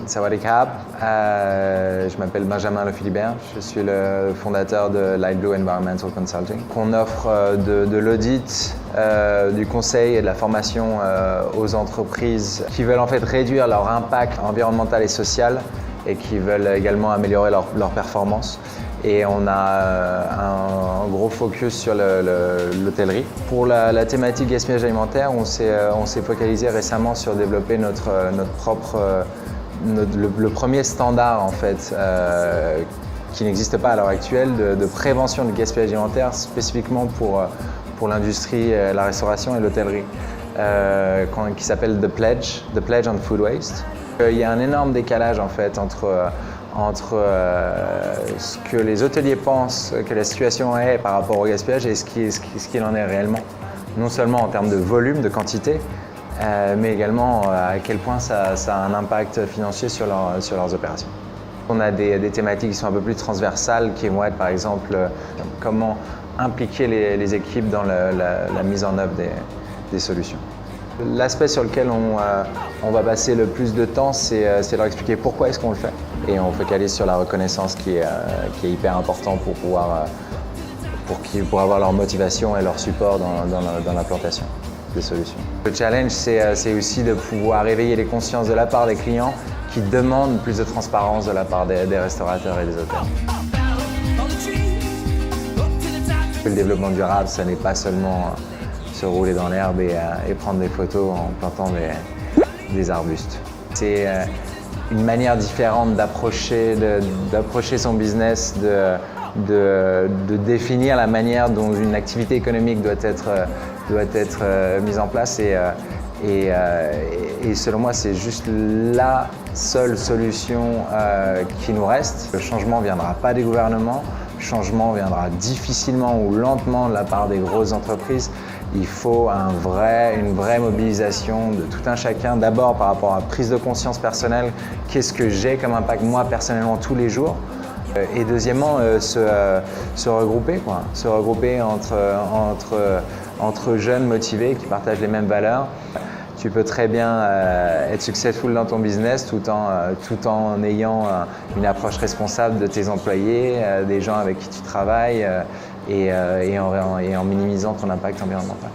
Sawadee Krap, je m'appelle Benjamin Lefilibert, je suis le fondateur de Light Blue Environmental Consulting. On offre de l'audit, du conseil et de la formation aux entreprises qui veulent en fait réduire leur impact environnemental et social et qui veulent également améliorer leur performance. Et on a un gros focus sur l'hôtellerie. Pour la thématique gaspillage alimentaire, on s'est focalisé récemment sur développer notre propre le premier standard en fait, qui n'existe pas à l'heure actuelle de prévention du gaspillage alimentaire spécifiquement pour l'industrie, la restauration et l'hôtellerie, qui s'appelle The Pledge on Food Waste. Il y a un énorme décalage en fait entre ce que les hôteliers pensent que la situation est par rapport au gaspillage et ce qu'il en est réellement. Non seulement en termes de volume, de quantité, mais également à quel point ça a un impact financier sur leurs opérations. On a des thématiques qui sont un peu plus transversales, qui vont être par exemple comment impliquer les équipes dans la mise en œuvre des solutions. L'aspect sur lequel on va passer le plus de temps, c'est leur expliquer pourquoi est-ce qu'on le fait. Et on focalise sur la reconnaissance qui est hyper important pour avoir leur motivation et leur support dans l'implantation des solutions. Le challenge, c'est aussi de pouvoir éveiller les consciences de la part des clients qui demandent plus de transparence de la part des restaurateurs et des hôtels. Le développement durable, ça n'est pas seulement se rouler dans l'herbe et prendre des photos en plantant des arbustes. C'est une manière différente d'approcher son business, de définir la manière dont une activité économique doit être mise en place et selon moi c'est juste la seule solution qui nous reste. Le changement ne viendra pas des gouvernements, le changement viendra difficilement ou lentement de la part des grosses entreprises. Il faut une vraie mobilisation de tout un chacun, d'abord par rapport à la prise de conscience personnelle, qu'est-ce que j'ai comme impact moi personnellement tous les jours, et deuxièmement se regrouper entre jeunes motivés qui partagent les mêmes valeurs. Tu peux très bien être successful dans ton business tout en ayant une approche responsable de tes employés, des gens avec qui tu travailles et en minimisant ton impact environnemental.